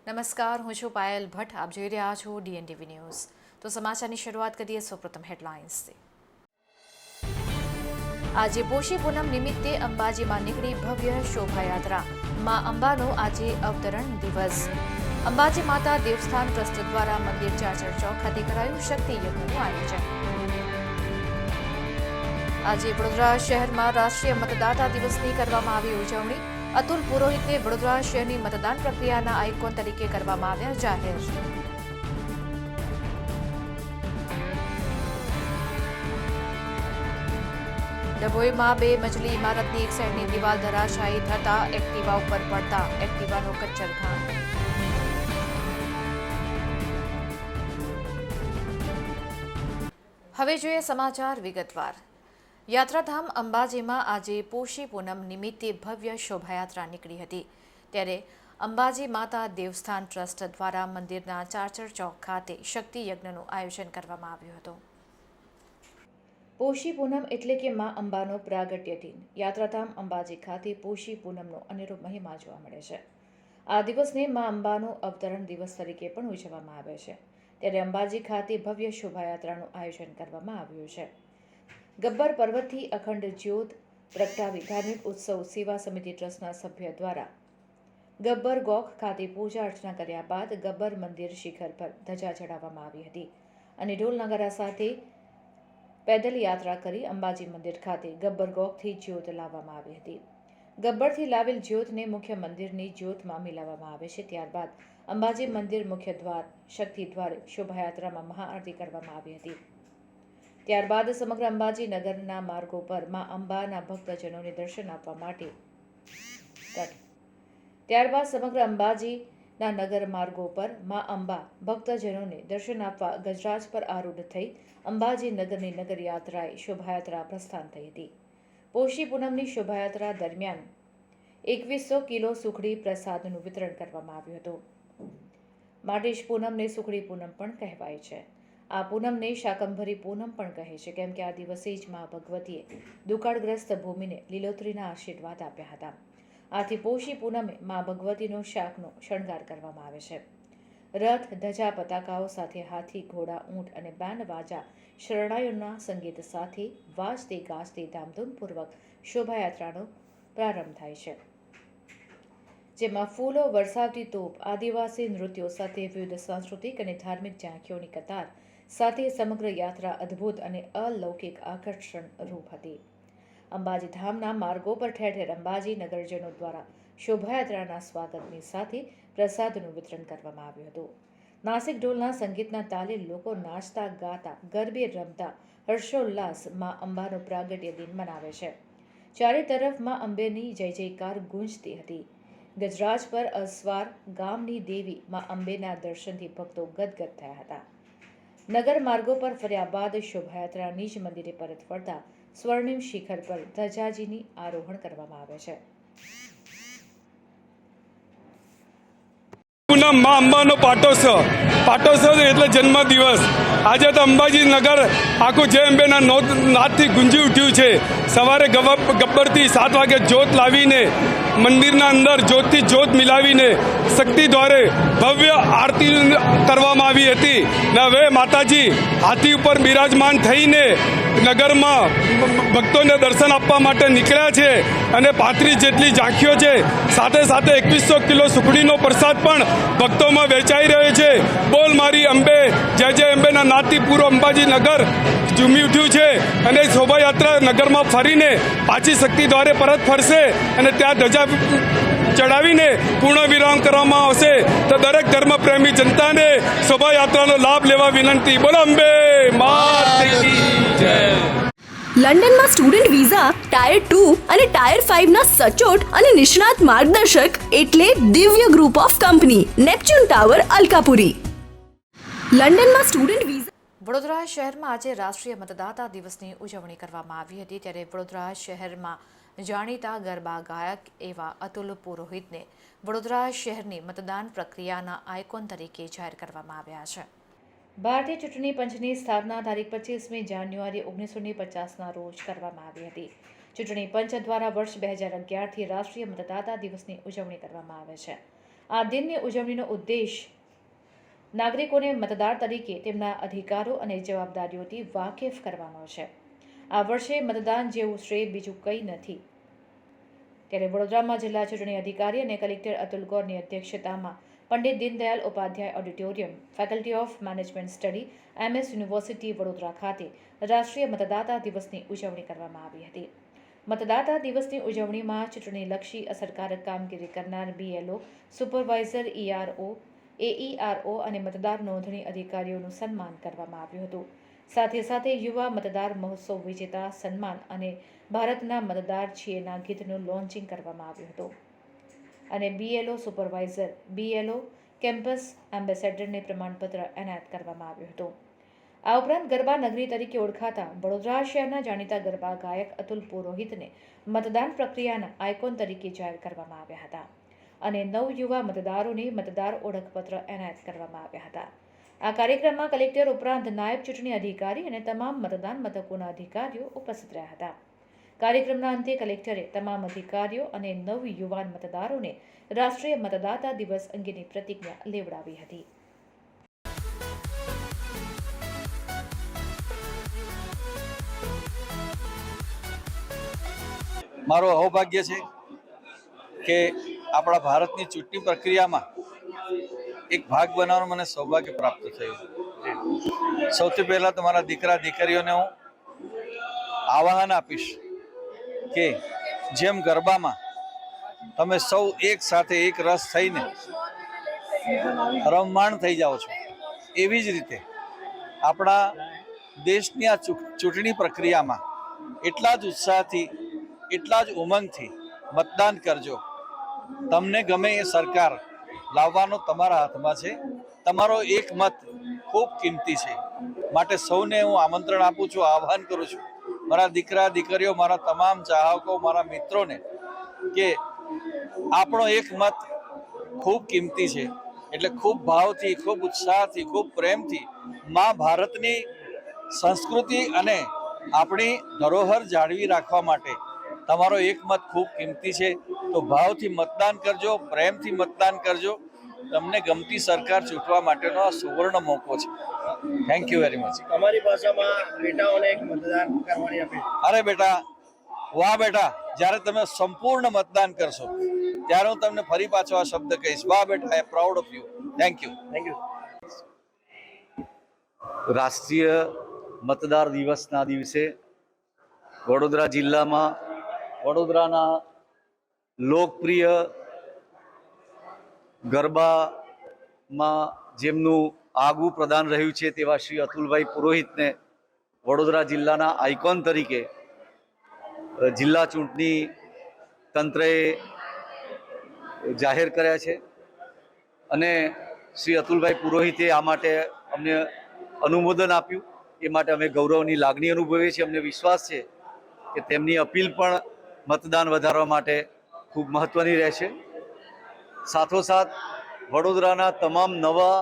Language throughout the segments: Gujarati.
નમસ્કાર, હું છું પાયલ ભટ્ટ. આપ જોઈ રહ્યા છો DNTV ન્યૂઝ. તો સમાચારની શરૂઆત કરીએ સૌપ્રથમ હેડલાઇન્સથી. આજે પોષી પૂનમ નિમિત્તે અંબાજીમાં નીકળી ભવ્ય શોભાયાત્રા. માં અંબાનો આજે અવતરણ દિવસ. અંબાજી માતા દેવસ્થાન ટ્રસ્ટ દ્વારા મંદિર ચાચર ચોક ખાતે કરાયું શક્તિ યજ્ઞનું આયોજન. આજે વડોદરા શહેરમાં રાષ્ટ્રીય મતદાતા દિવસની કરવામાં આવી ઉજવણી. અતુલ પુરોહિતને વડોદરા શહેરની મતદાન પ્રક્રિયાના આઇકોન તરીકે કરવામાં આવ્યા જાહેર. ડભોઈમાં બે મજલી ઇમારતની એક સાઈડની દિવાલ ધરાશાયી થતા એક્ટિવા ઉપર પડતા એક્ટિવાનો કચ્ચરઘાણ. હવે જોઈએ સમાચાર વિગતવાર. યાત્રાધામ અંબાજીમાં આજે પોષી પૂનમ નિમિત્તે ભવ્ય શોભાયાત્રા નીકળી હતી. ત્યારે અંબાજી માતા દેવસ્થાન ટ્રસ્ટ દ્વારા મંદિરના ચાચર ચોક ખાતે શક્તિ યજ્ઞનું આયોજન કરવામાં આવ્યું હતું. પોષી પૂનમ એટલે કે મા અંબાનો પ્રાગટ્ય દિન. યાત્રાધામ અંબાજી ખાતે પોષી પૂનમનો અનેરો મહિમા જોવા મળે છે. આ દિવસને મા અંબાનો અવતરણ દિવસ તરીકે પણ ઉજવવામાં આવે છે. ત્યારે અંબાજી ખાતે ભવ્ય શોભાયાત્રાનું આયોજન કરવામાં આવ્યું છે. ગબ્બર પર્વતથી અખંડ જ્યોત પ્રગટાવી ધાર્મિક ઉત્સવ સેવા સમિતિ ટ્રસ્ટના સભ્ય દ્વારા ગબ્બર ગોખ ખાતે પૂજા અર્ચના કર્યા બાદ ગબ્બર મંદિર શિખર પર ધજા ચડાવવામાં આવી હતી અને ઢોલ નગારા સાથે પેદલ યાત્રા કરી અંબાજી મંદિર ખાતે ગબ્બર ગોખથી જ્યોત લાવવામાં આવી હતી. ગબ્બરથી લાવેલ જ્યોતને મુખ્ય મંદિરની જ્યોતમાં મિલાવવામાં આવે છે. ત્યારબાદ અંબાજી મંદિર મુખ્ય દ્વાર શક્તિ દ્વારે શોભાયાત્રામાં મહાઆરતી કરવામાં આવી હતી. ત્યારબાદ સમગ્ર અંબાજી નગરના માર્ગો પર મા અંબાના ભક્તજનોને દર્શન આપવા માટે નગર માર્ગો પર મા અંબા ભક્તજનોને દર્શન આપવા ગજરાજ પર આરૂઢ થઈ અંબાજી નગરની નગર યાત્રાએ શોભાયાત્રા પ્રસ્થાન થઈ હતી. પોષી પૂનમની શોભાયાત્રા દરમિયાન 2100 કિલો સુખડી પ્રસાદનું વિતરણ કરવામાં આવ્યું હતું. માટે જ પૂનમને સુખડી પૂનમ પણ કહેવાય છે. આ પૂનમને શાકંભરી પૂનમ પણ કહે છે, કેમ કે આ દિવસે જ મા ભગવતીએ દુકાળગ્રસ્ત ભૂમિને લીલોતરીના આશીર્વાદ આપ્યા હતા. આથી પોષી પૂનમે મા ભગવતીનો શાકનો શણગાર કરવામાં આવે છે. રથ, ધજા, પતાકાઓ સાથે હાથી, ઘોડા, ઊંટ અને બેન્ડ વાજા શરણાઈઓના સંગીત સાથે વાજતે ગાજતે ધામધૂમપૂર્વક શોભાયાત્રાનો પ્રારંભ થાય છે. જેમાં ફૂલો વરસાવતી તોપ, આદિવાસી નૃત્યો સાથે વિવિધ સાંસ્કૃતિક અને ધાર્મિક ઝાંખીઓની કતાર સાથે સમગ્ર યાત્રા અદ્ભુત અને અલૌકિક આકર્ષણ રૂપ હતી. અંબાજી ધામના માર્ગો પર ઠેર ઠેર અંબાજી નગરજનો દ્વારા શોભાયાત્રાના સ્વાગતની સાથે પ્રસાદનું વિતરણ કરવામાં આવ્યું હતું. નાસિક ઢોલના સંગીતના તાલે લોકો નાચતા ગાતા ગરબે રમતા હર્ષોલ્લાસ મા અંબાનો પ્રાગટ્ય દિન મનાવે છે. ચારે તરફ મા અંબેની જય જયકાર ગુંજતી હતી. ગજરાજ પર અસવાર ગામની દેવી મા અંબેના દર્શનથી ભક્તો ગદગદ થયા હતા. નગર માર્ગો પર ફર્યા બાદ શોભાયાત્રા નિજ મંદિરે પરત ફરતા સ્વર્ણિમ શિખર પર ધજાજીની આરોહણ કરવામાં આવે છે. પૂનમ મા અંબાનો પાટોત્સવ એટલે જન્મ દિવસ. આજે તો અંબાજી નગર આખું જય અંબેના નાદથી ગુંજી ઉઠ્યું છે. સવારે ગબ્બરથી 7 વાગે જ્યોત લાવીને મંદિરના અંદર જ્યોતથી જ્યોત મિલાવીને શક્તિ દ્વારે ભવ્ય આરતી કરવામાં આવી હતી. ને હવે માતાજી હાથી ઉપર બિરાજમાન થઈને નગરમાં ભક્તોને દર્શન આપવા માટે નીકળ્યા છે અને 35 જેટલી ઝાંખીઓ છે. સાથે સાથે 2100 કિલો સુખડીનો પ્રસાદ પણ ભક્તોમાં વેચાઈ રહ્યો છે. બોલ મારી અંબે, જય જય અંબેના નાદથી પૂરો અંબાજી નગર ઝૂમી ઉઠ્યું છે અને શોભાયાત્રા નગરમાં ફરીને પાછી શક્તિ દ્વારે પરત ફરશે અને ત્યાં ધજા ચડાવીને પૂર્ણ વિરામ કરવામાં આવશે. તો દરેક ધર્મપ્રેમી જનતાને શોભાયાત્રાનો લાભ લેવા વિનંતી. બોલો અંબે માત કી જય. લંડનમાં સ્ટુડન્ટ વિઝા ટાયર 2 અને ટાયર 5 ના સચોટ અને નિષ્ણાત માર્ગદર્શક એટલે Divya group of company, Neptune tower, Alkapuri. લંડનમાં સ્ટુડન્ટ વિઝા. વડોદરા શહેરમાં આજે રાષ્ટ્રીય મતદાતા દિવસની ઉજવણી કરવામાં આવી હતી. ત્યારે વડોદરા શહેરમાં જાણીતા ગરબા ગાયક એવા અતુલ પુરોહિતને વડોદરા શહેરની મતદાન પ્રક્રિયાના આઇકોન તરીકે જાહેર કરવામાં આવ્યા છે. ભારતીય ચૂંટણી પંચની સ્થાપના તારીખ 25મી જાન્યુઆરી 1950ના રોજ કરવામાં આવી હતી. ચૂંટણી પંચ દ્વારા વર્ષ 2011થી રાષ્ટ્રીય મતદાતા દિવસની ઉજવણી કરવામાં આવે છે. આ દિનની ઉજવણીનો ઉદ્દેશ નાગરિકોને મતદાર તરીકે તેમના અધિકારો અને જવાબદારીઓથી વાકેફ કરવાનો છે. આ વર્ષે મતદાન જેવું શ્રેય બીજું કંઈ નથી. ત્યારે વડોદરામાં જિલ્લા ચૂંટણી અધિકારી અને કલેક્ટર અતુલ ગૌરની અધ્યક્ષતામાં Pandit Deendayal Upadhyay auditorium, faculty of management study, MS university Vadodara ખાતે રાષ્ટ્રીય મતદાતા દિવસની ઉજવણી કરવામાં આવી હતી. મતદાતા દિવસની ઉજવણીમાં ચૂંટણીલક્ષી અસરકારક કામગીરી કરનાર BLO, સુપરવાઇઝર, ERO, AERO અને મતદાર નોંધણી અધિકારીઓનું સન્માન કરવામાં આવ્યું હતું. સાથે સાથે યુવા મતદાર મહોત્સવ વિજેતા સન્માન અને ભારતના મતદાર છીએના ગીતનું લોન્ચિંગ કરવામાં આવ્યું હતું. અને BLO સુપરવાઇઝર, BLO કેમ્પસ એમ્બેસેડરને પ્રમાણપત્ર એનાયત કરવામાં આવ્યું હતું. આ ઉપરાંત ગરબા નગરી તરીકે ઓળખાતા વડોદરા શહેરના જાણીતા ગરબા ગાયક અતુલ પુરોહિતને મતદાન પ્રક્રિયાના આઇકોન તરીકે જાહેર કરવામાં આવ્યા હતા અને 9 યુવા મતદારોને મતદાર ઓળખપત્ર એનાયત કરવામાં આવ્યા હતા. આ કાર્યક્રમમાં કલેક્ટર ઉપરાંત નાયબ ચૂંટણી અધિકારી અને તમામ મતદાન મથકોના અધિકારીઓ ઉપસ્થિત રહ્યા હતા. કાર્યક્રમના અંતે કલેક્ટરે તમામ અધિકારીઓ અને 9 યુવાન મતદારોને રાષ્ટ્રીય મતદાતા દિવસ અંગેની પ્રતિજ્ઞા લેવડાવી હતી. મારો સૌભાગ્ય છે કે આપણા ભારતની ચૂંટણી પ્રક્રિયામાં એક ભાગ બનવાનું મને સૌભાગ્ય પ્રાપ્ત થયું. સૌથી પહેલા તો મારા દીકરા દીકરીઓને હું આહ્વાન આપીશ કે જેમ ગરબામાં તમે સૌ એક સાથે એક રસ થઈને રમમાણ થઈ જાઓ છો, એવી જ રીતે આપણા દેશની આ ચૂંટણી પ્રક્રિયામાં એટલા જ ઉત્સાહથી, એટલા જ ઉમંગથી મતદાન કરજો. તમને ગમે એ સરકાર લાવવાનો તમારા હાથમાં છે. તમારો એક મત ખૂબ કિંમતી છે. માટે સૌને હું આમંત્રણ આપું છું, આહ્વાન કરું છું, મારા દીકરા દીકરીઓ, મારા તમામ ચાહકો, મારા મિત્રોને, કે આપણો એક મત ખૂબ કિંમતી છે. એટલે ખૂબ ભાવથી, ખૂબ ઉત્સાહથી, ખૂબ પ્રેમથી મા ભારતની સંસ્કૃતિ અને આપણી ધરોહર જાળવી રાખવા માટે તમારો એક મત ખૂબ કિંમતી છે. તો ભાવથી મતદાન કરજો, પ્રેમથી મતદાન કરજો. તમને ગમતી સરકાર ચૂંટવા માટેનો આ સુવર્ણ મોકો છે. Thank you very much. તમારી ભાષામાં બેટાઓને એક મતદાન કરવાની અપીલ. અરે બેટા, વાહ બેટા, જ્યારે તમે સંપૂર્ણ મતદાન કરશો ત્યારે હું તમને ફરી પાછો આ શબ્દ કહીશ. વાહ બેટા, I am proud of you. Thank you. Thank you. રાષ્ટ્રીય મતદાર દિવસના દિવસે વડોદરા જિલ્લામાં વડોદરાના લોકપ્રિય ગરબામાં જેમનું આગવું પ્રદાન રહ્યું છે તેવા શ્રી અતુલભાઈ પુરોહિતને વડોદરા જિલ્લાના આઇકોન તરીકે જિલ્લા ચૂંટણી તંત્રએ જાહેર કર્યા છે. અને શ્રી અતુલભાઈ પુરોહિતે આ માટે અમને અનુમોદન આપ્યું. એ માટે અમે ગૌરવની લાગણી અનુભવીએ છીએ. અમને વિશ્વાસ છે કે તેમની અપીલ પણ મતદાન વધારવા માટે ખૂબ મહત્ત્વની રહેશે. સાથોસાથ વડોદરાના તમામ નવા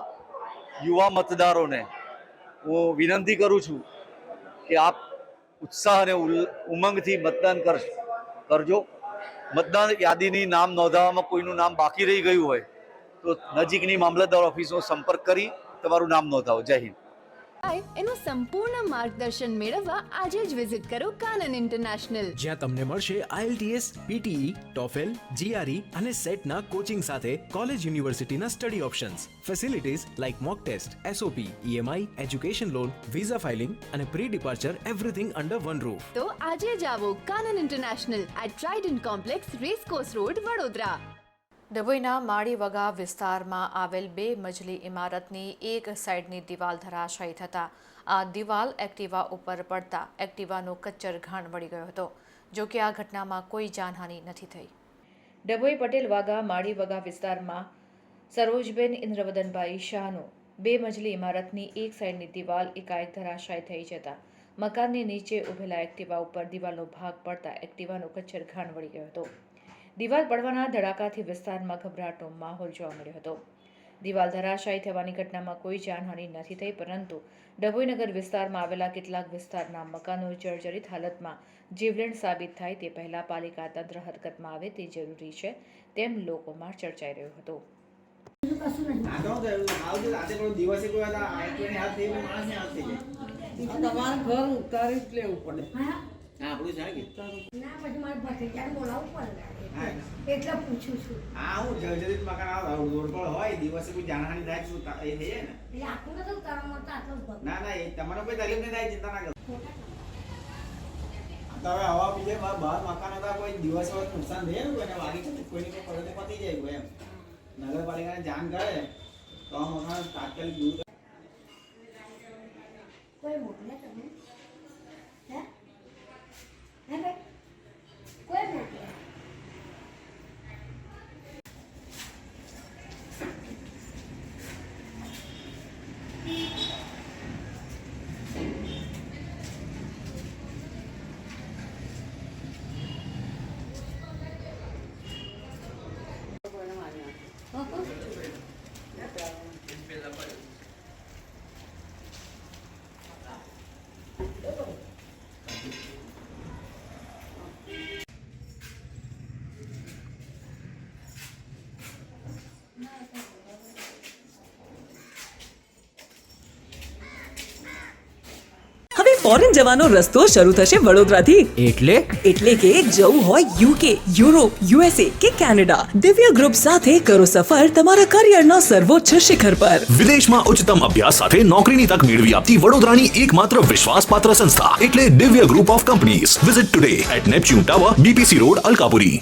યુવા મતદારોને હું વિનંતી કરું છું કે આપ ઉત્સાહ અને ઉમંગથી મતદાન કરજો. મતદાન યાદીની નામ નોંધાવવામાં કોઈનું નામ બાકી રહી ગયું હોય તો નજીકની મામલતદાર ઓફિસનો સંપર્ક કરી તમારું નામ નોંધાવો. જય હિન્દ. એનું સંપૂર્ણ માર્ગદર્શન મેળવવા આજે જ વિઝિટ કરો કાનન ઇન્ટરનેશનલ, જ્યાં તમને મળશે IELTS, PTE, TOEFL, GRE અને સેટના કોચિંગ સાથે કોલેજ યુનિવર્સિટીના study options, facilities like mock test, SOP, EMI, education loan, visa filing અને pre departure everything under one roof. તો આજે જ આવો Kanan international at Trident complex, racecourse road, Vadodara. ડભોઈના માળીવગા વિસ્તારમાં આવેલ 2 મજલી ઇમારતની એક સાઈડની દિવાલ ધરાશાયી થતાં આ દિવાલ એક્ટિવા ઉપર પડતા એક્ટિવાનો કચ્ચર ઘાણ વળી ગયો હતો. જો કે આ ઘટનામાં કોઈ જાનહાનિ નથી થઈ. ડભોઈ પટેલ વાગા માળીવગા વિસ્તારમાં સરોજબેન ઇન્દ્રવદનભાઈ શાહનું 2 મજલી ઇમારતની એક સાઈડની દિવાલ એકાએક ધરાશાયી થઈ જતા મકાનની નીચે ઉભેલા એક્ટિવા ઉપર દિવાલનો ભાગ પડતા એક્ટિવાનો કચ્ચર ઘાણ વળી ગયો હતો. દિવાલ પડવાના ધડાકાથી વિસ્તારમાં ગભરાટનો માહોલ જોવા મળ્યો હતો. દિવાલ ધરાશાયી થવાની ઘટનામાં કોઈ જાનહાનિ નથી થઈ, પરંતુ ડભોઈનગર વિસ્તારમાં આવેલા કેટલાક વિસ્તારના મકાનો જર્જરિત હાલતમાં જીવલેણ સાબિત થાય તે પહેલાં પાલિકા તંત્ર હરકતમાં આવે તે જરૂરી છે તેમ લોકોમાં ચર્ચાઈ રહ્યો હતો. તમારે ઘર ઉતારી જ લેવું પડે. આપણું છે કે ના પછી મારે ભત્રીજાને બોલાવવું પડે એટલે પૂછું છું. હા હું જર્જરિત મકાન આવે રોડ પર હોય દિવસે કોઈ જાનહાની થાય શું એ થઈ જાય ને. એટલે આખું નથી ઉતારવામાં તો આટલો જ ભત્રીજો. ના ના એ તમારે કોઈ તકલીફ નહીં થાય, ચિંતા ના કરો. તમે હવા બીજે બહાર મકાન હતા કોઈ દિવસ નુકસાન થયું કોઈને વાગી કોઈની કોઈ પડે પતી જાય કોઈ એમ નગરપાલિકાને જાણ કરે તો આ મકાન તાત્કાલિક દૂર કોઈ મોકલે તમે? હે હે ભાઈ કોઈ મોકલે? હવે ફોરેન જવાનો રસ્તો શરૂ થશે વડોદરાથી. એટલે કે જવું હોય UK, યુરોપ, USA કે કેનેડા, દિવ્ય ગ્રુપ સાથે કરો સફર તમારા કરિયરના સર્વોચ્ચ શિખર પર. વિદેશમાં ઉચ્ચતમ અભ્યાસ સાથે નોકરીની તક મેળવી આપતી વડોદરાની એકમાત્ર વિશ્વાસપાત્ર સંસ્થા એટલે Divya group of companies. Visit today at Neptune tower, BPC road, Alkapuri.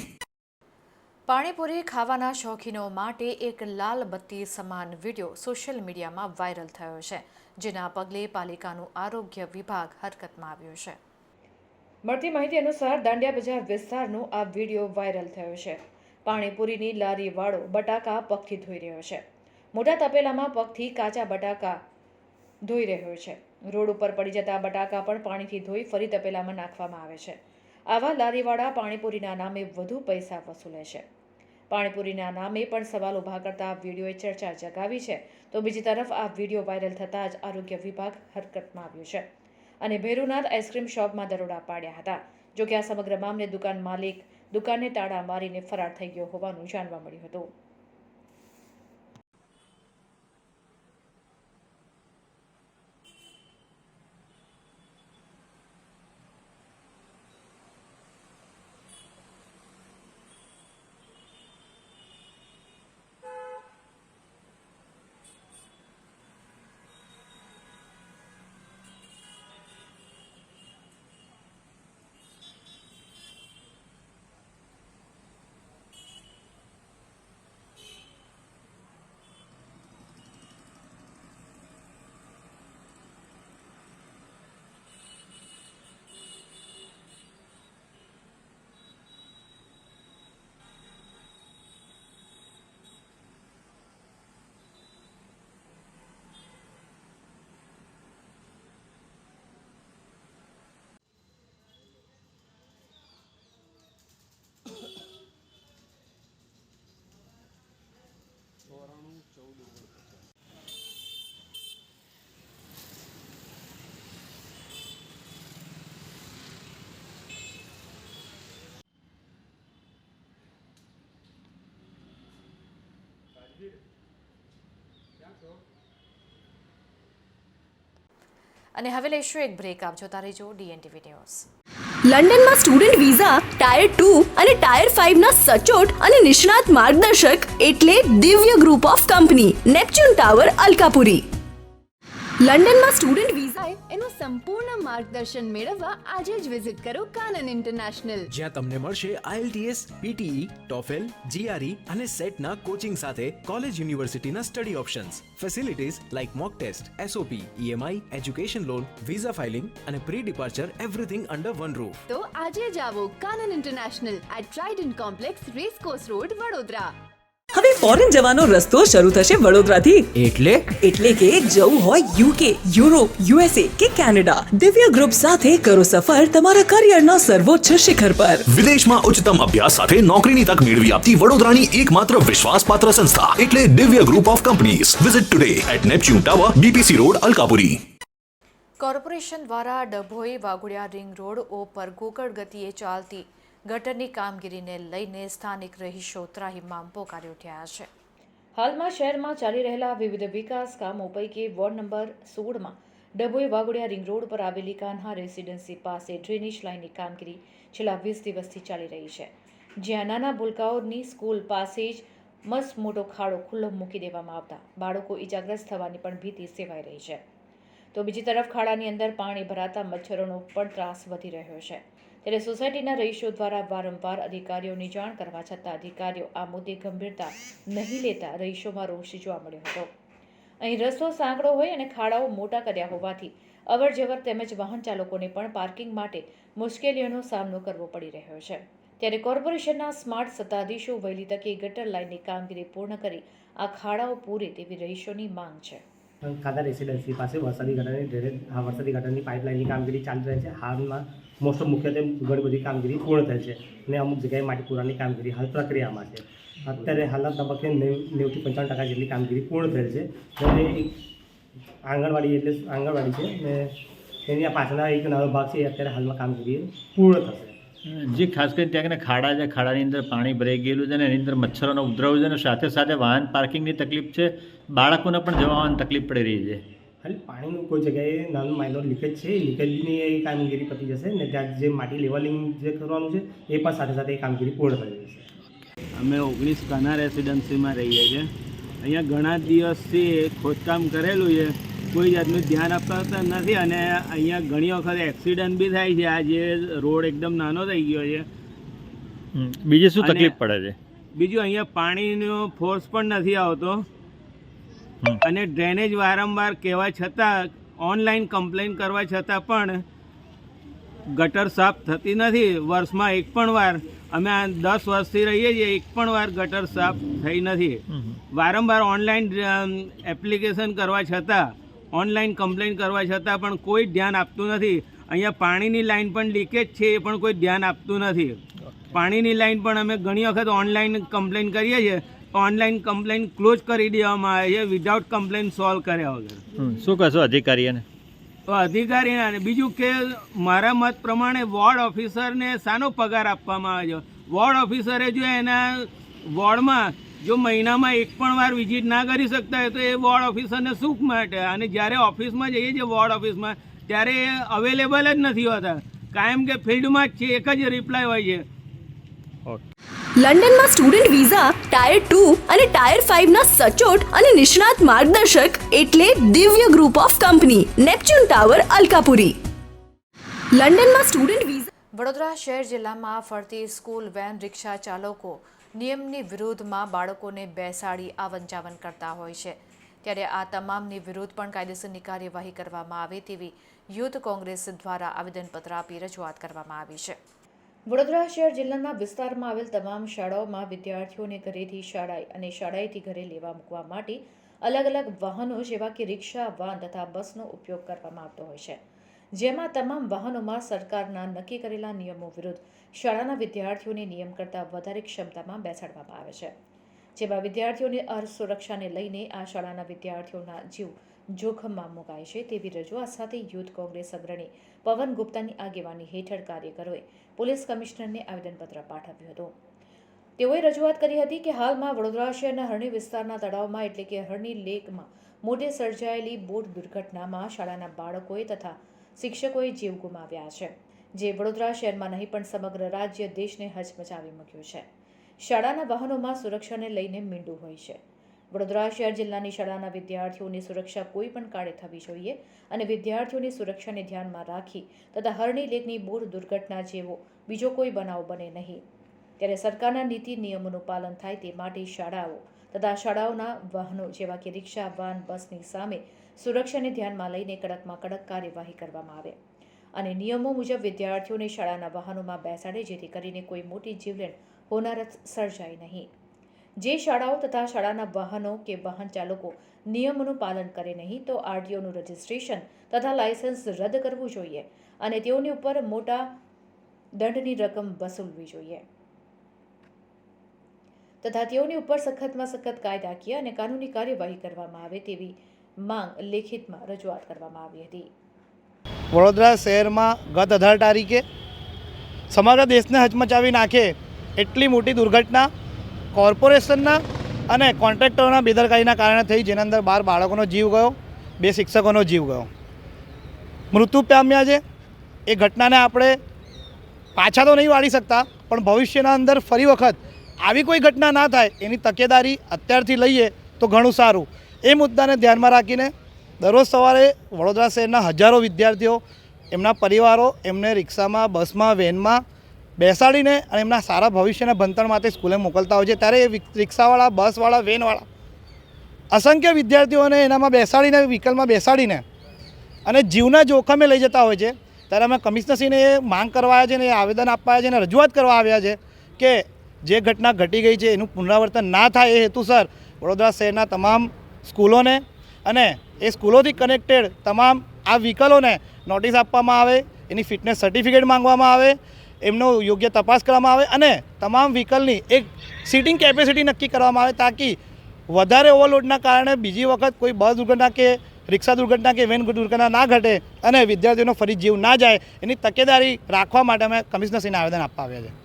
Panipuri ખાવાના શોખીનો માટે એક લાલ બત્તી સમાન વિડીયો સોશિયલ મીડિયામાં વાયરલ થયો છે, જેના પગલે પાલિકાનું આરોગ્ય વિભાગ હરકતમાં આવ્યું છે. મળતી માહિતી અનુસાર દાંડિયા બજાર વિસ્તારનો આ વિડીયો વાયરલ થયો છે. પાણીપુરીની લારીવાળો બટાકા પગથી ધોઈ રહ્યો છે. મોટા તપેલામાં પગથી કાચા બટાકા ધોઈ રહ્યો છે. રોડ ઉપર પડી જતા બટાકા પણ પાણીથી ધોઈ ફરી તપેલામાં નાખવામાં આવે છે. આવા લારીવાળા પાણીપુરીના નામે વધુ પૈસા વસૂલે છે. પાણીપુરીના નામે પણ સવાલ ઊભા કરતા આ વિડીયોએ ચર્ચા જગાવી છે. તો બીજી તરફ આ વિડીયો વાયરલ થતાં જ આરોગ્ય વિભાગ હરકતમાં આવ્યું છે અને ભેરુનાથ આઈસ્ક્રીમ શોપમાં દરોડા પાડ્યા હતા. જોકે આ સમગ્ર મામલે દુકાન માલિક દુકાનને તાળા મારીને ફરાર થઈ ગયો હોવાનું જાણવા મળ્યું હતું. અને હવે લઈશું એક બ્રેક. આપ જોતા રહેજો DNTV ન્યૂઝ. લંડનમાં સ્ટુડન્ટ વિઝા, ટાયર 2 અને ટાયર 5 ના સચોટ અને નિષ્ણાત માર્ગદર્શક એટલે Divya group of company, Neptune tower, Alkapuri. લંડનમાં સ્ટુડન્ટ વિઝા એનું સંપૂર્ણ માર્ગદર્શન મેળવવા આજે જ વિઝિટ કરો કાનન ઇન્ટરનેશનલ, જ્યાં તમને મળશે IELTS, PTE, TOEFL, GRE અને સેટના કોચિંગ સાથે કોલેજ યુનિવર્સિટીના study options, facilities like mock test, SOP, EMI, education loan, visa filing અને pre departure everything under one roof. તો આજે જ આવો Kanan international at Trident complex, racecourse road, Vadodara. હવે ફોરેન જવાનો રસ્તો શરૂ થશે વડોદરાથી. એટલે કે જવું હોય UK, યુરોપ, USA કે કેનેડા, દિવ્ય ગ્રુપ સાથે કરો સફર તમારા કરિયરના સર્વોચ્ચ શિખર પર. વિદેશમાં ઉચ્ચતમ અભ્યાસ સાથે નોકરીની તક મેળવી આપતી વડોદરાની એકમાત્ર વિશ્વાસપાત્ર સંસ્થા એટલે Divya group of companies. Visit today at Neptune tower, BPC road, Alkapuri. Corporation દ્વારા ડભોઈ વાઘોડિયા રિંગ રોડ ઉપર ગોકળ ગતિએ ચાલતી ગટરની કામગીરીને લઈને સ્થાનિક રહીશો ત્રાહિમામ પોકારી ઉઠ્યા છે. હાલમાં શહેરમાં ચાલી રહેલા વિવિધ વિકાસ કામો પૈકી વોર્ડ નંબર 16માં ડભોઈ વાઘોડિયા રિંગ રોડ પર આવેલી કાન્હા રેસિડેન્સી પાસે ડ્રેનેજ લાઇનની કામગીરી છેલ્લા 20 દિવસથી ચાલી રહી છે, જ્યાં નાના ભૂલકાઓની સ્કૂલ પાસે જ મસ્ત મોટો ખાડો ખુલ્લો મૂકી દેવામાં આવતા બાળકો ઇજાગ્રસ્ત થવાની પણ ભીતિ સેવાઈ રહી છે. તો બીજી તરફ ખાડાની અંદર પાણી ભરાતા મચ્છરોનો પણ ત્રાસ વધી રહ્યો છે. ત્યારે સોસાયટીના રહીશો દ્વારા વારંવાર અધિકારીઓની જાણ કરવા છતાં અધિકારીઓ આ મુદ્દે ગંભીરતા નહીં લેતા રહીશોમાં રોષ જોવા મળ્યો હતો. અહીં રસ્તો સાંકડો હોય અને ખાડાઓ મોટા કર્યા હોવાથી અવરજવર તેમજ વાહન ચાલકોને પણ પાર્કિંગ માટે મુશ્કેલીઓનો સામનો કરવો પડી રહ્યો છે. ત્યારે કોર્પોરેશનના સ્માર્ટ સત્તાધીશો વહેલી તકે ગટર લાઇનની કામગીરી પૂર્ણ કરી આ ખાડાઓ પૂરે તેવી રહીશોની માંગ છે. ખાધા રેસિડેન્સી પાસે વરસાદી ગટરની પાઇપલાઇનની કામગીરી ચાલી રહી છે. હાલમાં મોસ્ટ ઓફ મુખ્યત્વે ઘણી બધી કામગીરી પૂર્ણ થઈ છે અને અમુક જગ્યાએ માટી પૂરાની કામગીરી હાલ પ્રક્રિયામાં છે. અત્યારે હાલના તબક્કે 90-95% જેટલી કામગીરી પૂર્ણ થયેલ છે. અને આંગણવાડી છે અને એની આ પાછળના એક નાનો ભાગ છે એ અત્યારે હાલમાં કામગીરી પૂર્ણ થશે. જે ખાસ કરીને ત્યાં ખાડા છે, ખાડાની અંદર પાણી ભરાઈ ગયેલું છે ને એની અંદર મચ્છરોનો ઉપદ્રવ છે અને સાથે સાથે વાહન પાર્કિંગની તકલીફ છે, બાળકોને પણ જવાની તકલીફ પડી રહી છે. ખાલી પાણીનું કોઈ જગ્યાએ નાનું માઇનોર લીકેજ છે, એ લીકેજની એ કામગીરી પતી જશે ને ત્યાં જે માટી લેવલિંગ જે કરવાનું છે એ પણ સાથે સાથે એ કામગીરી પૂર્ણ કરી જશે. અમે 19 કાન્હા રેસિડેન્સીમાં રહીએ છીએ. અહીંયા ઘણા દિવસથી ખોદકામ કરેલું છે, કોઈ જાતનું ધ્યાન આપતા નથી અને અહીંયા ઘણી વખત એક્સિડન્ટ બી થાય છે. આ જે રોડ એકદમ નાનો થઈ ગયો છે. બીજી શું તકલીફ પડે છે? બીજું અહીંયા પાણીનો ફોર્સ પણ નથી આવતો અને ડ્રેનેજ વારંવાર કહેવા છતાં ઓનલાઈન કમ્પ્લેન કરવા છતાં પણ ગટર સાફ થતી નથી. વર્ષમાં એક પણ વાર, અમે આ 10 વર્ષથી રહીએ છીએ, એક પણ વાર ગટર સાફ થઈ નથી. વારંવાર ઓનલાઈન એપ્લિકેશન કરવા છતાં, ઓનલાઈન કમ્પ્લેન કરવા છતાં પણ કોઈ ધ્યાન આપતું નથી. અહીંયા પાણીની લાઈન પણ લીકેજ છે, એ પણ કોઈ ધ્યાન આપતું નથી. પાણીની લાઈન પણ અમે ઘણી વખત ઓનલાઈન કમ્પ્લેન કરીએ છીએ, ઓનલાઈન કમ્પ્લેન ક્લોઝ કરી દેવામાં આવે છે વિધાઉટ કમ્પ્લેન સોલ્વ કર્યા વગર. શું કહેશો અધિકારીઓને? તો અધિકારીને બીજું કે મારા મત પ્રમાણે વોર્ડ ઓફિસરને શાનો પગાર આપવામાં આવે છે? વોર્ડ ઓફિસરે જો એના વોર્ડમાં જો મહિનામાં એક પણ વાર વિઝિટ ના કરી શકતા હોય તો એ વોર્ડ ઓફિસરને શું માટે? અને જ્યારે ઓફિસમાં જઈએ છીએ વોર્ડ ઓફિસમાં ત્યારે એ અવેલેબલ જ નથી હોતા, કાયમ કે ફિલ્ડમાં જ છે, એક જ રિપ્લાય હોય છે. લંડનમાં સ્ટુડન્ટ વિઝા ટાયર 2 અને ટાયર 5 ના સચોટ અને નિષ્ણાત માર્ગદર્શક એટલે Divya group of company, Neptune tower, Alkapuri. લંડનમાં સ્ટુડન્ટ વિઝા. વડોદરા શહેર જિલ્લામાં ફરતી સ્કૂલ વેન રિક્ષા ચાલકો નિયમની વિરુદ્ધમાં બાળકોને બેસાડી આવન જાવન કરતા હોય છે. ત્યારે આ તમામની વિરુદ્ધ પણ કાયદેસરની કાર્યવાહી કરવામાં આવે તેવી યુથ કોંગ્રેસ દ્વારા આવેદનપત્ર આપી રજૂઆત કરવામાં આવી છે. વડોદરા શહેર જિલ્લાના વિસ્તારમાં આવેલ તમામ શાળાઓમાં વિદ્યાર્થીઓને ઘરેથી શાળાએ અને શાળાએથી ઘરે લેવા મૂકવા માટે અલગ અલગ વાહનો જેવા કે રિક્ષા, વાન તથા બસનો ઉપયોગ કરવામાં આવતો હોય છે, જેમાં તમામ વાહનોમાં સરકારના નક્કી કરેલા નિયમો વિરુદ્ધ શાળાના વિદ્યાર્થીઓને નિયમ કરતાં વધારે ક્ષમતામાં બેસાડવામાં આવે છે, જેમાં વિદ્યાર્થીઓની સુરક્ષાને લઈને આ શાળાના વિદ્યાર્થીઓના જીવ જોખમમાં મુકાય છે તેવી રજૂઆત સાથે યુથ કોંગ્રેસ અગ્રણી પવન ગુપ્તાની આગેવાની હેઠળ કાર્યકરોએ પોલીસ કમિશનરને આવેદનપત્ર પાઠવ્યું હતું. તેઓએ રજૂઆત કરી હતી કે હાલમાં વડોદરા શહેરના હરણી વિસ્તારના તળાવમાં એટલે કે હરણી લેકમાં મોટી સર્જાયેલી બોટ દુર્ઘટનામાં શાળાના બાળકોએ તથા શિક્ષકોએ જીવ ગુમાવ્યા છે, જે વડોદરા શહેરમાં નહીં પણ સમગ્ર રાજ્ય દેશને હચમચાવી મૂક્યું છે. શાળાના વાહનોમાં સુરક્ષાને લઈને મીંડું હોય છે. વડોદરા શહેર જિલ્લાની શાળાના વિદ્યાર્થીઓની સુરક્ષા કોઈ પણ કાળે થવી જોઈએ અને વિદ્યાર્થીઓની સુરક્ષાને ધ્યાનમાં રાખી તથા હરણી લેકની બોટ દુર્ઘટના જેવો બીજો કોઈ બનાવ બને નહીં. ત્યારે સરકારના નીતિ નિયમોનું પાલન થાય તે માટે શાળાઓ તથા શાળાઓના વાહનો જેવા કે રિક્ષા, વાન, બસની સામે સુરક્ષાને ધ્યાનમાં લઈને કડકમાં કડક કાર્યવાહી કરવામાં આવે અને નિયમો મુજબ વિદ્યાર્થીઓને શાળાના વાહનોમાં બેસાડે, જેથી કરીને કોઈ મોટી જીવલેણ હોનારત સર્જાય નહીં. જે શાળાઓ તથા શાળાના વાહનો કે વાહન ચાલકો નિયમોનું પાલન કરે નહીં તો આરટીઓનું રજિસ્ટ્રેશન તથા લાયસન્સ રદ કરવું જોઈએ અને તેઓની ઉપર મોટા દંડની રકમ વસૂલવી જોઈએ તથા તેઓની ઉપર સખતમાં સખત કાયદાકીય અને કાનૂની કાર્યવાહી કરવામાં આવે તેવી માંગ લેખિતમાં રજૂઆત કરવામાં આવી હતી. વડોદરા શહેરમાં ગત 18 તારીખે સમગ્ર દેશને હચમચાવી નાખે એટલી મોટી દુર્ઘટના કોર્પોરેશનના અને કોન્ટ્રાક્ટરોના બેદરકારીના કારણે થઈ, જેના અંદર 12 બાળકોનો જીવ ગયો, 2 શિક્ષકોનો જીવ ગયો, મૃત્યુ પામ્યા છે. એ ઘટનાને આપણે પાછા તો નહીં વાળી શકતા, પણ ભવિષ્યના અંદર ફરી વખત આવી કોઈ ઘટના ના થાય એની તકેદારી અત્યારથી લઈએ તો ઘણું સારું. એ મુદ્દાને ધ્યાનમાં રાખીને દરરોજ સવારે વડોદરા શહેરના હજારો વિદ્યાર્થીઓ, એમના પરિવારો એમને રિક્ષામાં, બસમાં, વેનમાં બેસાડીને અને એમના સારા ભવિષ્યના ભણતર માટે સ્કૂલે મોકલતા હોય છે. ત્યારે એ રિક્ષાવાળા, બસવાળા, વેનવાળા અસંખ્ય વિદ્યાર્થીઓને એનામાં બેસાડીને, વ્હીકલમાં બેસાડીને અને જીવના જોખમે લઈ જતા હોય છે. ત્યારે અમે કમિશનરશ્રીને એ માંગ કરવા આવ્યા છે ને એ આવેદન આપવા આવ્યા છે અને રજૂઆત કરવા આવ્યા છે કે જે ઘટના ઘટી ગઈ છે એનું પુનરાવર્તન ના થાય એ હેતુસર વડોદરા શહેરના તમામ સ્કૂલોને અને એ સ્કૂલોથી કનેક્ટેડ તમામ આ વ્હીકલોને નોટિસ આપવામાં આવે, એની ફિટનેસ સર્ટિફિકેટ માંગવામાં આવે, એમનો યોગ્ય તપાસ કરવામાં આવે અને તમામ વ્હીકલની એક સીટિંગ કેપેસિટી નક્કી કરવામાં આવે, તાકી વધારે ઓવરલોડના કારણે બીજી વખત કોઈ બસ દુર્ઘટના કે રિક્ષા દુર્ઘટના કે વેન દુર્ઘટના ના ઘટે અને વિદ્યાર્થીઓનો ફરી જીવ ના જાય એની તકેદારી રાખવા માટે અમે કમિશનરશ્રીને આવેદન આપવા આવ્યા છે.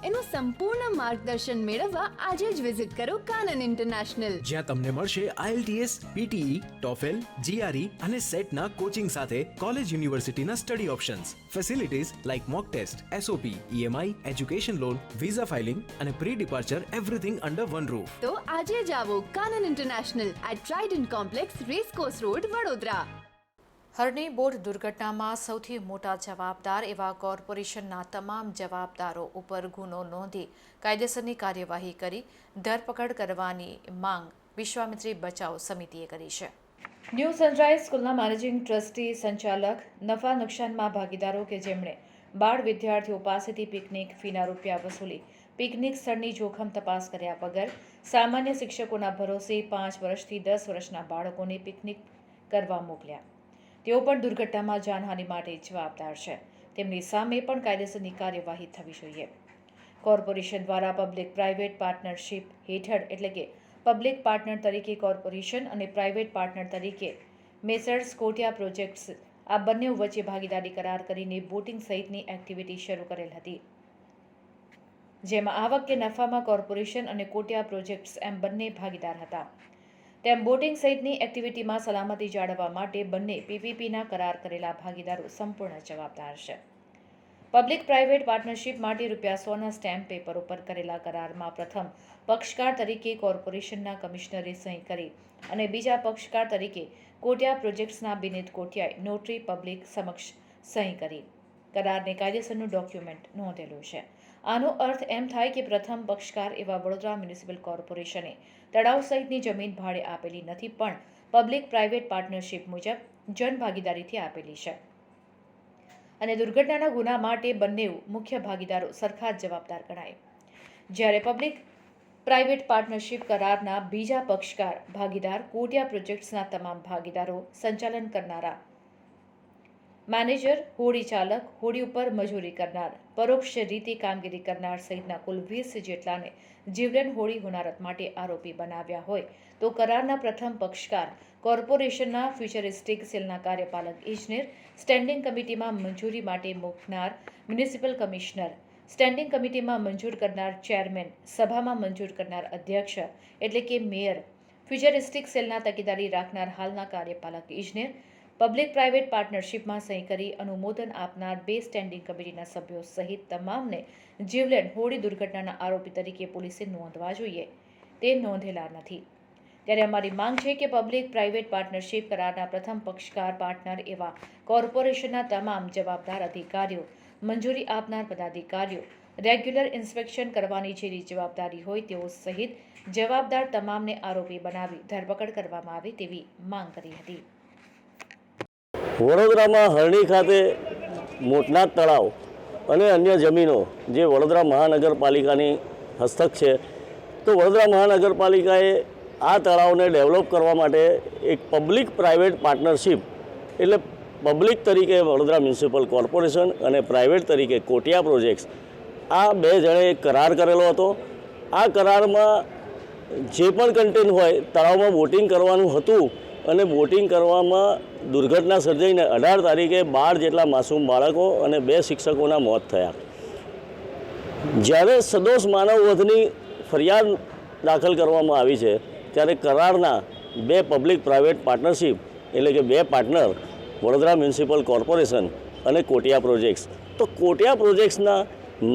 એનું સંપૂર્ણ માર્ગદર્શન મેળવવા આજે જ વિઝિટ કરો કાનન ઇન્ટરનેશનલ, જ્યાં તમને મળશે IELTS, PTE, TOEFL, GRE અને સેટના કોચિંગ સાથે કોલેજ યુનિવર્સિટીના study options, facilities like mock test, SOP, EMI, education loan, visa filing અને pre departure everything under one roof. તો આજે જ આવો Kanan international at Trident complex, racecourse road, Vadodara. Harni boat દુર્ઘટનામાં સૌથી મોટા જવાબદાર એવા કોર્પોરેશનના તમામ જવાબદારો ઉપર ગુનો નોંધી કાયદેસરની કાર્યવાહી કરી ધરપકડ કરવાની માંગ વિશ્વામિત્રી બચાવ સમિતિએ કરી છે. ન્યૂ સનરાઇઝ સ્કૂલના મેનેજિંગ ટ્રસ્ટી સંચાલક નફા નુકસાનમાં ભાગીદારો કે જેમણે બાળ વિદ્યાર્થીઓ પાસેથી પિકનિક ફીના રૂપિયા વસૂલી પિકનિક સ્થળની જોખમ તપાસ કર્યા વગર સામાન્ય શિક્ષકોના ભરોસે 5 વર્ષથી 10 વર્ષના બાળકોને પિકનિક કરવા મોકલ્યા, તેઓ પણ દુર્ઘટનામાં જાનહાનિ માટે જવાબદાર છે. તેમની સામે પણ કાયદેસરની કાર્યવાહી થવી જોઈએ. કોર્પોરેશન દ્વારા પબ્લિક પ્રાઇવેટ પાર્ટનરશિપ હેઠળ એટલે કે પબ્લિક પાર્ટનર તરીકે કોર્પોરેશન અને પ્રાઇવેટ પાર્ટનર તરીકે મેસર્સ કોટિયા પ્રોજેક્ટ્સ આ બંને વચ્ચે ભાગીદારી કરાર કરીને બોટિંગ સહિતની એક્ટિવિટી શરૂ કરેલ હતી, જેમાં આવક કે નફામાં કોર્પોરેશન અને કોટિયા પ્રોજેક્ટ્સ એમ બંને ભાગીદાર હતા. તેમ બોટિંગ સહિતની એક્ટિવિટીમાં સલામતી જાળવવા માટે બંને PPPના કરાર કરેલા ભાગીદારો સંપૂર્ણ જવાબદાર છે. પબ્લિક પ્રાઇવેટ પાર્ટનરશિપ માટે ₹100ના સ્ટેમ્પ પેપર ઉપર કરેલા કરારમાં પ્રથમ પક્ષકાર તરીકે કોર્પોરેશનના કમિશનરે સહી કરી અને બીજા પક્ષકાર તરીકે કોટિયા પ્રોજેક્ટ્સના બિનેત કોટિયાએ નોટરી પબ્લિક સમક્ષ સહી કરી કરારને કાયદેસરનું ડોક્યુમેન્ટ નોંધેલું છે. આનો અર્થ એમ થાય કે પ્રથમ પક્ષકાર એવા વડોદરા મ્યુનિસિપલ કોર્પોરેશને તળાવ સહિતની જમીન ભાડે આપેલી નથી, પણ પબ્લિક પ્રાઇવેટ પાર્ટનરશિપ મુજબ જનભાગીદારીથી આપેલી છે અને દુર્ઘટનાના ગુના માટે બંને મુખ્ય ભાગીદારો સરખા જ જવાબદાર ગણાય. જ્યારે પબ્લિક પ્રાઇવેટ પાર્ટનરશિપ કરારના બીજા પક્ષકાર ભાગીદાર કોટિયા પ્રોજેક્ટ્સના તમામ ભાગીદારો, સંચાલન કરનારા, મેનેજર, હોડી ચાલક, હોડી ઉપર મજૂરી કરનાર, પરોક્ષ રીતે કામગીરી કરનાર સહિતના કુલ 20 જેટલાને જીવલેણ હોડી હોનારત માટે આરોપી બનાવ્યા હોય તો કરારના પ્રથમ પક્ષકાર કોર્પોરેશનના ફ્યુચરિસ્ટિક સેલના કાર્યપાલક ઇજનેર, સ્ટેન્ડિંગ કમિટીમાં મંજૂરી માટે મૂકનાર મ્યુનિસિપલ કમિશનર, સ્ટેન્ડિંગ કમિટીમાં મંજૂર કરનાર ચેરમેન, સભામાં મંજૂર કરનાર અધ્યક્ષ એટલે કે મેયર, ફ્યુચરિસ્ટિક સેલના તકેદારી રાખનાર હાલના કાર્યપાલક ઇજનેર, પબ્લિક પ્રાઇવેટ પાર્ટનરશિપમાં સહી કરી અનુમોદન આપનાર 2 સ્ટેન્ડિંગ કમિટીના સભ્યો સહિત તમામને જીવલેણ હોડી દુર્ઘટનાના આરોપી તરીકે પોલીસે નોંધવા જોઈએ. તે નોંધેલા નથી. ત્યારે અમારી માંગ છે કે પબ્લિક પ્રાઇવેટ પાર્ટનરશિપ કરારના પ્રથમ પક્ષકાર પાર્ટનર એવા કોર્પોરેશનના તમામ જવાબદાર અધિકારીઓ, મંજૂરી આપનાર પદાધિકારીઓ, રેગ્યુલર ઇન્સ્પેક્શન કરવાની જેની જવાબદારી હોય તેઓ સહિત જવાબદાર તમામને આરોપી બનાવી ધરપકડ કરવામાં આવે તેવી માંગ કરી હતી. વડોદરામાં હરણી ખાતે મોટનાથ તળાવ અને અન્ય જમીનો જે વડોદરા મહાનગરપાલિકાની હસ્તક છે, તો વડોદરા મહાનગરપાલિકાએ આ તળાવને ડેવલપ કરવા માટે એક પબ્લિક પ્રાઇવેટ પાર્ટનરશિપ એટલે પબ્લિક તરીકે વડોદરા મ્યુનિસિપલ કોર્પોરેશન અને પ્રાઇવેટ તરીકે કોટિયા પ્રોજેક્ટ્સ આ 2 જણે એક કરાર કરેલો હતો. આ કરારમાં જે પણ કન્ટેન્ટ હોય તળાવમાં બોટિંગ કરવાનું હતું અને બોટિંગ કરવામાં દુર્ઘટના સર્જાઈને 18 તારીખે 12 જેટલા માસૂમ બાળકો અને 2 શિક્ષકોના મોત થયા. જ્યારે સદોષ માનવ વધની ફરિયાદ દાખલ કરવામાં આવી છે ત્યારે કરારના બે પબ્લિક પ્રાઇવેટ પાર્ટનરશિપ એટલે કે બે પાર્ટનર વડોદરા મ્યુનિસિપલ કોર્પોરેશન અને કોટિયા પ્રોજેક્ટ્સ, તો કોટિયા પ્રોજેક્ટ્સના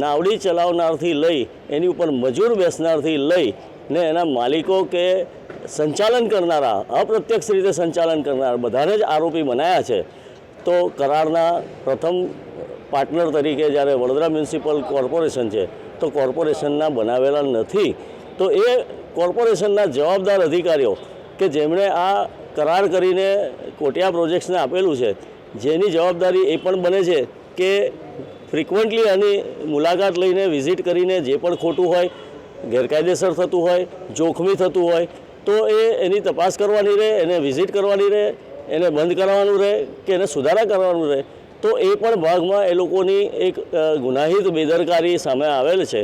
નાવડી ચલાવનારથી લઈ એની ઉપર મજૂર બેસનારથી લઈ ને એના માલિકો કે સંચાલન કરનારા, અપ્રત્યક્ષ રીતે સંચાલન કરનારા બધાને જ આરોપી બનાવ્યા છે. તો કરારના પ્રથમ પાર્ટનર તરીકે જ્યારે વડોદરા મ્યુનિસિપલ કોર્પોરેશન છે તો કોર્પોરેશનના બનાવેલા નથી. તો એ કોર્પોરેશનના જવાબદાર અધિકારીઓ કે જેમણે આ કરાર કરીને કોટિયા પ્રોજેક્ટ્સને આપેલું છે, જેની જવાબદારી એ પણ બને છે કે ફ્રિકવન્ટલી આની મુલાકાત લઈને વિઝિટ કરીને જે પણ ખોટું હોય, ગેરકાયદેસર થતું હોય, જોખમી થતું હોય તો એની તપાસ કરવાની રહે, એને વિઝિટ કરવાની રહે, એને બંધ કરાવવાનું રહે કે એને સુધારા કરવાનું રહે. તો એ પણ ભાગમાં એ લોકોની એક ગુનાહિત બેદરકારી સામે આવેલ છે.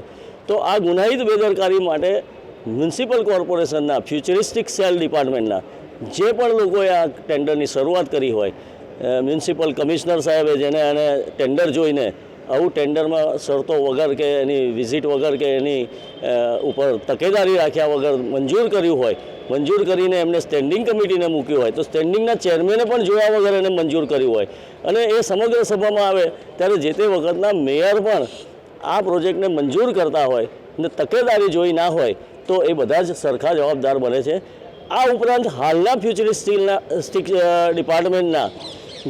તો આ ગુનાહિત બેદરકારી માટે મ્યુનિસિપલ કોર્પોરેશનના ફ્યુચરિસ્ટિક સેલ ડિપાર્ટમેન્ટના જે પણ લોકોએ આ ટેન્ડરની શરૂઆત કરી હોય, મ્યુનિસિપલ કમિશનર સાહેબે જેને આને ટેન્ડર જોઈને આવું ટેન્ડરમાં શરતો વગર કે એની વિઝિટ વગર કે એની ઉપર તકેદારી રાખ્યા વગર મંજૂર કર્યું હોય, મંજૂર કરીને એમને સ્ટેન્ડિંગ કમિટીને મૂક્યું હોય તો સ્ટેન્ડિંગના ચેરમેને પણ જોયા વગર એને મંજૂર કર્યું હોય અને એ સમગ્ર સભામાં આવે ત્યારે જે તે વખતના મેયર પણ આ પ્રોજેક્ટને મંજૂર કરતા હોય ને તકેદારી જોઈ ના હોય તો એ બધા જ સરખા જવાબદાર બને છે. આ ઉપરાંત હાલના ફ્યુચરિસ્ટિક ડિપાર્ટમેન્ટના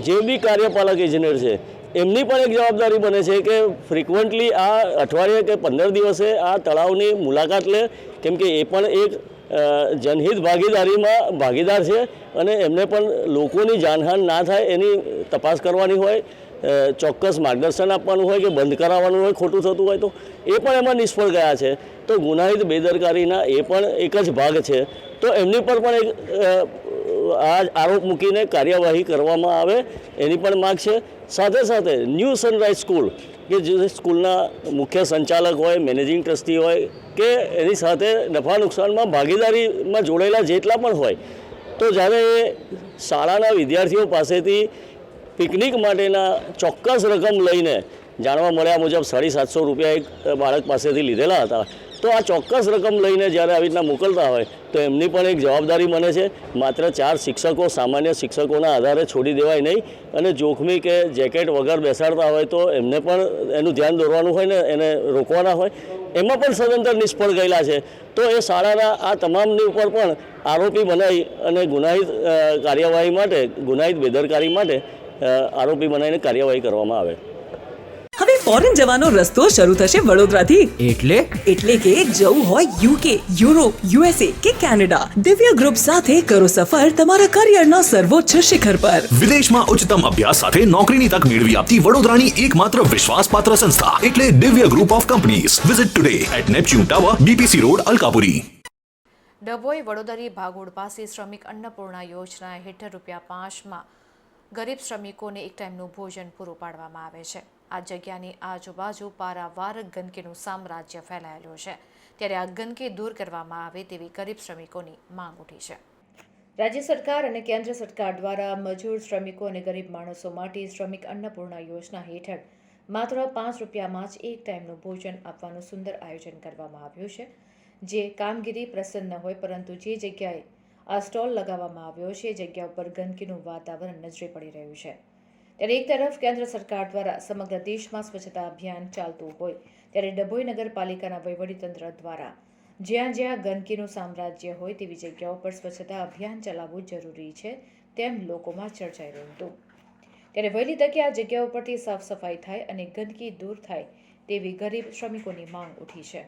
જે બી કાર્યપાલક ઇજનેર છે એમની પણ એક જવાબદારી બને છે કે ફ્રિકવન્ટલી આ અઠવાડિયે કે 15 દિવસે આ તળાવની મુલાકાત લે, કેમ કે એ પણ એક જનહિત ભાગીદારીમાં ભાગીદાર છે અને એમને પણ લોકોની જાનહાન ના થાય એની તપાસ કરવાની હોય, ચોક્કસ માર્ગદર્શન આપવાનું હોય કે બંધ કરાવવાનું હોય ખોટું થતું હોય તો એ પણ એમાં નિષ્ફળ ગયા છે. તો ગુનાહિત બેદરકારીના એ પણ એક જ ભાગ છે. તો એમની પર પણ એક આ આરોપ મૂકીને કાર્યવાહી કરવામાં આવે એની પણ માગ છે. સાથે સાથે ન્યૂ સનરાઈઝ સ્કૂલ કે જે સ્કૂલના મુખ્ય સંચાલક હોય, મેનેજિંગ ટ્રસ્ટી હોય કે એની સાથે નફા નુકસાનમાં ભાગીદારીમાં જોડાયેલા જેટલા પણ હોય તો જ્યારે એ શાળાના વિદ્યાર્થીઓ પાસેથી પિકનિક માટેના ચોક્કસ રકમ લઈને જાણવા મળ્યા મુજબ 750 રૂપિયા એક બાળક પાસેથી લીધેલા હતા, તો આ ચોક્કસ રકમ લઈને જ્યારે આવી રીતના મોકલતા હોય તો એમની પણ એક જવાબદારી બને છે. માત્ર 4 શિક્ષકો સામાન્ય શિક્ષકોના આધારે છોડી દેવાય નહીં અને જોખમી કે જેકેટ વગર બેસાડતા હોય તો એમને પણ એનું ધ્યાન દોરવાનું હોય ને એને રોકવાના હોય, એમાં પણ સદંતર નિષ્ફળ ગયેલા છે. તો એ શાળાના આ તમામની ઉપર પણ આરોપી બનાવી અને ગુનાહિત કાર્યવાહી માટે, ગુનાહિત બેદરકારી માટે આરોપી બનાવીને કાર્યવાહી કરવામાં આવે. હવે ફોરેન જવાનો રસ્તો શરૂ થશે વડોદરાથી. એટલે કે જવું હોય UK, યુરોપ, USA કે કેનેડા, દિવ્ય ગ્રુપ સાથે કરો સફર તમારા કરિયરના સર્વોચ્ચ શિખર પર. વિદેશમાં ઉચ્ચતમ અભ્યાસ સાથે નોકરીની તક મેળવી આપતી વડોદરાની એકમાત્ર વિશ્વાસપાત્ર સંસ્થા એટલે Divya group of companies. Visit today at Neptune tower, BPC road, Alkapuri. Dabhoi Vadodari Bhagol પાસે શ્રમિક અન્નપૂર્ણા યોજના હેઠળ ₹5 ગરીબ શ્રમિકોને એક ટાઈમનું ભોજન પૂરું પાડવામાં આવે છે. આ જગ્યાની આજુબાજુ પારાવાર ગંદકીનું સામ્રાજ્ય ફેલાયેલું છે, ત્યારે આ ગંદકી દૂર કરવામાં આવે તેવી ગરીબ શ્રમિકોની માંગ ઉઠી છે. રાજ્ય સરકાર અને કેન્દ્ર સરકાર દ્વારા મજૂર શ્રમિકો અને ગરીબ માણસો માટે શ્રમિક અન્નપૂર્ણા યોજના હેઠળ માત્ર ₹5માં જ એક ટાઈમનું ભોજન આપવાનું સુંદર આયોજન કરવામાં આવ્યું છે. જે કામગીરી પ્રસન્ન હોય, પરંતુ જે જગ્યાએ આ સ્ટોલ લગાવવામાં આવ્યો છે એ જગ્યા ઉપર ગંદકીનું વાતાવરણ નજરે પડી રહ્યું છે. ત્યારે એક તરફ કેન્દ્ર સરકાર દ્વારા સમગ્ર દેશમાં સ્વચ્છતા અભિયાન ચાલતું હોય, ત્યારે ડભોઈ નગરપાલિકાના વહીવટીતંત્ર દ્વારા જ્યાં જ્યાં ગંદકીનું સામ્રાજ્ય હોય તેવી જગ્યાઓ પર સ્વચ્છતા અભિયાન ચલાવવું જરૂરી છે તેમ લોકોમાં ચર્ચાઈ રહ્યું હતું. ત્યારે વહેલી તકે આ જગ્યાઓ પરથી સાફ સફાઈ થાય અને ગંદકી દૂર થાય તેવી ગરીબ શ્રમિકોની માંગ ઉઠી છે.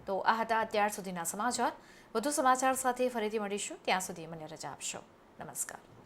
તો આ હતા અત્યાર સુધીના સમાચાર. વધુ સમાચાર સાથે ફરીથી મળીશું. ત્યાં સુધી મને રજા આપશો. નમસ્કાર.